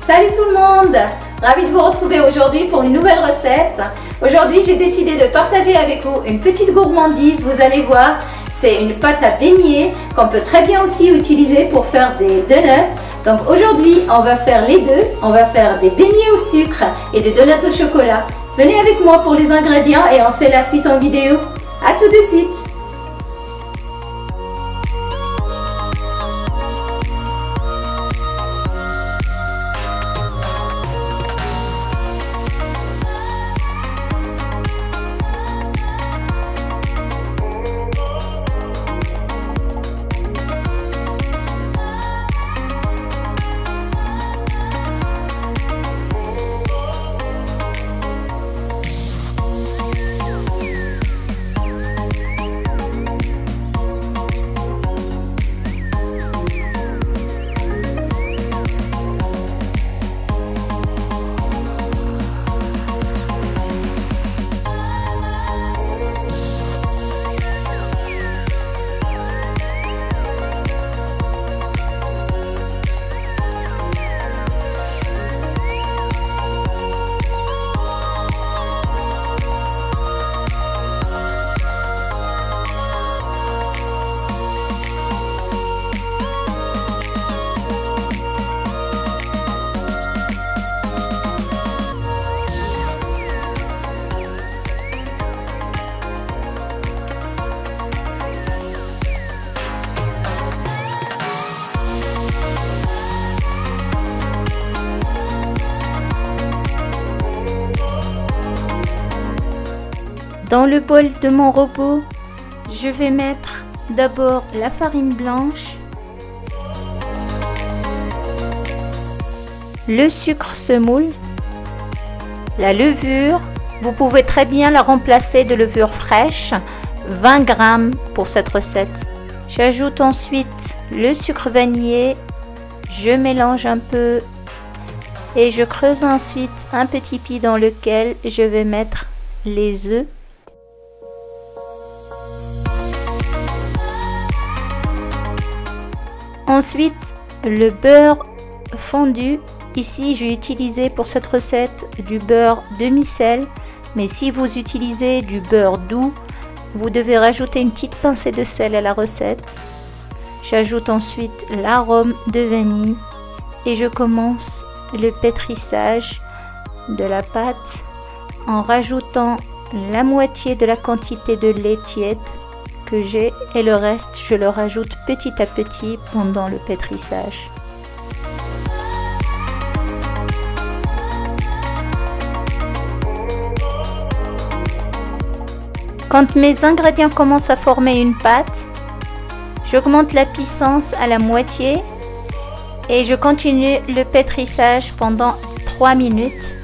Salut tout le monde! Ravi de vous retrouver aujourd'hui pour une nouvelle recette. Aujourd'hui, j'ai décidé de partager avec vous une petite gourmandise. Vous allez voir, c'est une pâte à beignets qu'on peut très bien aussi utiliser pour faire des donuts. Donc aujourd'hui, on va faire les deux. On va faire des beignets au sucre et des donuts au chocolat. Venez avec moi pour les ingrédients et on fait la suite en vidéo. À tout de suite! Dans le bol de mon robot, je vais mettre d'abord la farine blanche, le sucre semoule, la levure. Vous pouvez très bien la remplacer de levure fraîche, 20 g pour cette recette. J'ajoute ensuite le sucre vanillé, je mélange un peu et je creuse ensuite un petit pis dans lequel je vais mettre les œufs. Ensuite, le beurre fondu. Ici, j'ai utilisé pour cette recette du beurre demi-sel, mais si vous utilisez du beurre doux, vous devez rajouter une petite pincée de sel à la recette. J'ajoute ensuite l'arôme de vanille et je commence le pétrissage de la pâte en rajoutant la moitié de la quantité de lait tiède que j'ai et le reste je le rajoute petit à petit pendant le pétrissage. Quand mes ingrédients commencent à former une pâte, j'augmente la puissance à la moitié et je continue le pétrissage pendant 3 minutes.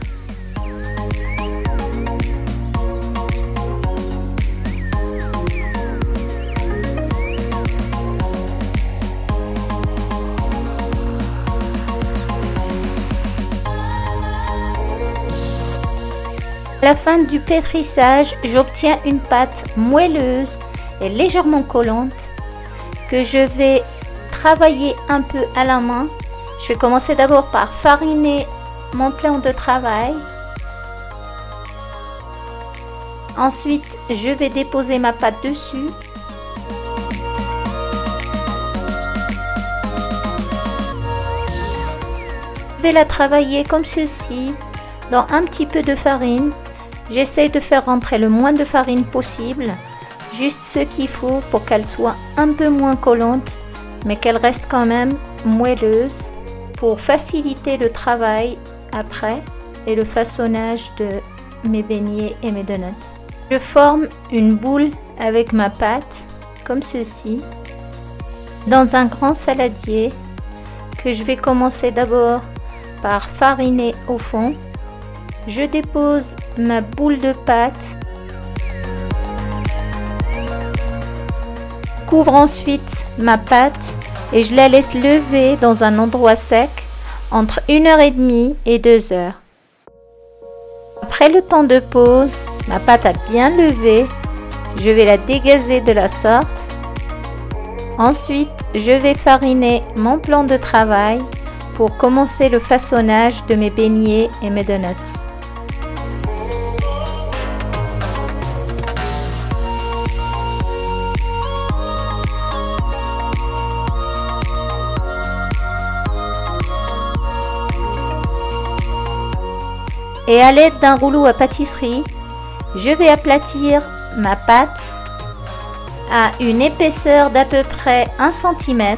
À la fin du pétrissage, j'obtiens une pâte moelleuse et légèrement collante que je vais travailler un peu à la main. Je vais commencer d'abord par fariner mon plan de travail. Ensuite, je vais déposer ma pâte dessus. Je vais la travailler comme ceci dans un petit peu de farine. J'essaie de faire rentrer le moins de farine possible, juste ce qu'il faut pour qu'elle soit un peu moins collante, mais qu'elle reste quand même moelleuse pour faciliter le travail après et le façonnage de mes beignets et mes donuts. Je forme une boule avec ma pâte, comme ceci, dans un grand saladier que je vais commencer d'abord par fariner au fond. Je dépose ma boule de pâte, couvre ensuite ma pâte et je la laisse lever dans un endroit sec entre 1h30 et 2h. Après le temps de pause, ma pâte a bien levé, je vais la dégazer de la sorte. Ensuite, je vais fariner mon plan de travail pour commencer le façonnage de mes beignets et mes donuts. Et à l'aide d'un rouleau à pâtisserie, je vais aplatir ma pâte à une épaisseur d'à peu près 1 cm.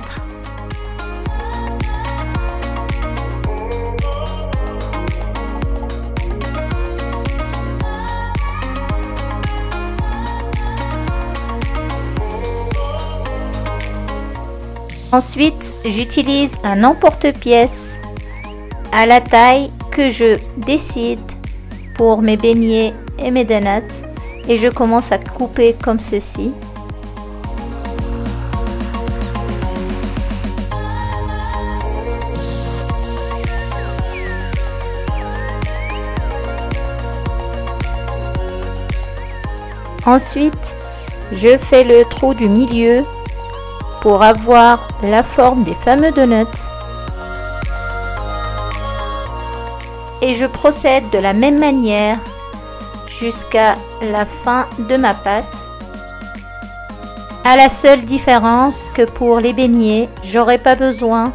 Ensuite, j'utilise un emporte-pièce à la taille que je décide pour mes beignets et mes donuts et je commence à couper comme ceci. Ensuite, je fais le trou du milieu pour avoir la forme des fameux donuts. Et je procède de la même manière jusqu'à la fin de ma pâte. À la seule différence que pour les beignets, j'aurai pas besoin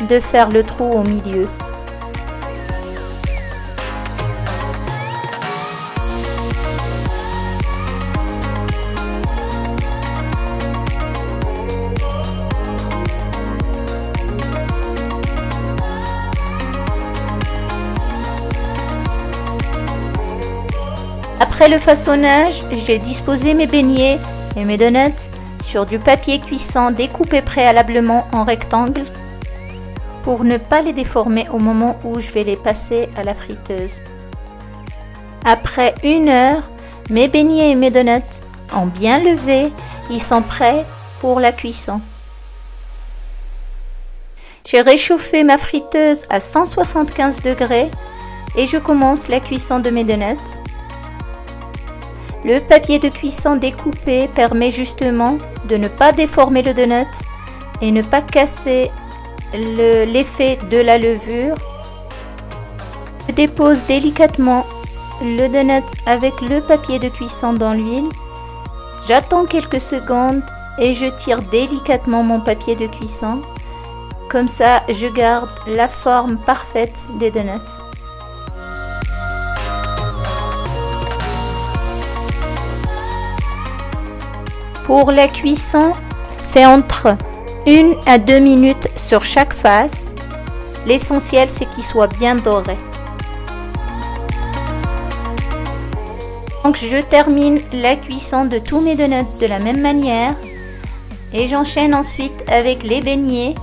de faire le trou au milieu. Après le façonnage, j'ai disposé mes beignets et mes donuts sur du papier cuisson découpé préalablement en rectangle pour ne pas les déformer au moment où je vais les passer à la friteuse. Après 1 heure, mes beignets et mes donuts ont bien levé, ils sont prêts pour la cuisson. J'ai réchauffé ma friteuse à 175 degrés et je commence la cuisson de mes donuts. Le papier de cuisson découpé permet justement de ne pas déformer le donut et ne pas casser l'effet de la levure. Je dépose délicatement le donut avec le papier de cuisson dans l'huile. J'attends quelques secondes et je tire délicatement mon papier de cuisson. Comme ça, je garde la forme parfaite des donuts. Pour la cuisson, c'est entre 1 à 2 minutes sur chaque face. L'essentiel, c'est qu'il soit bien doré. Donc, je termine la cuisson de tous mes donuts de la même manière. Et j'enchaîne ensuite avec les beignets.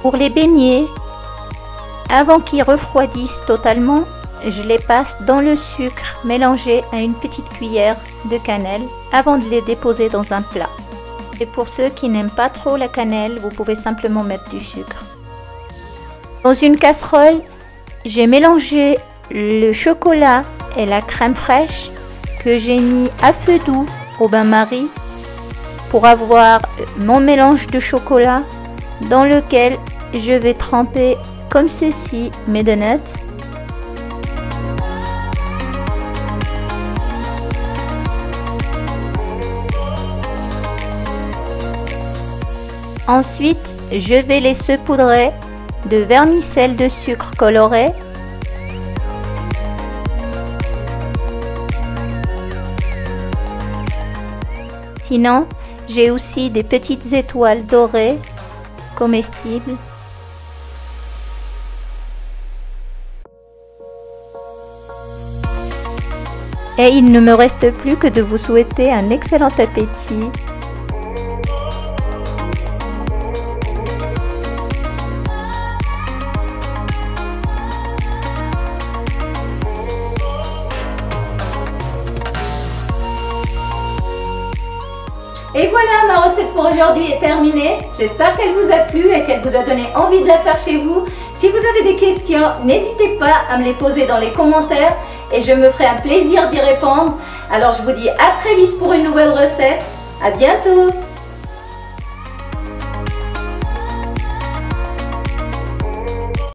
Pour les beignets, avant qu'ils refroidissent totalement, je les passe dans le sucre mélangé à une petite cuillère de cannelle avant de les déposer dans un plat. Et pour ceux qui n'aiment pas trop la cannelle, vous pouvez simplement mettre du sucre. Dans une casserole, j'ai mélangé le chocolat et la crème fraîche que j'ai mis à feu doux au bain-marie pour avoir mon mélange de chocolat dans lequel je vais tremper comme ceci mes donuts. Ensuite, je vais les saupoudrer de vermicelle de sucre coloré. Sinon, j'ai aussi des petites étoiles dorées comestibles. Et il ne me reste plus que de vous souhaiter un excellent appétit. Et voilà, ma recette pour aujourd'hui est terminée. J'espère qu'elle vous a plu et qu'elle vous a donné envie de la faire chez vous. Si vous avez des questions, n'hésitez pas à me les poser dans les commentaires et je me ferai un plaisir d'y répondre. Alors je vous dis à très vite pour une nouvelle recette. À bientôt!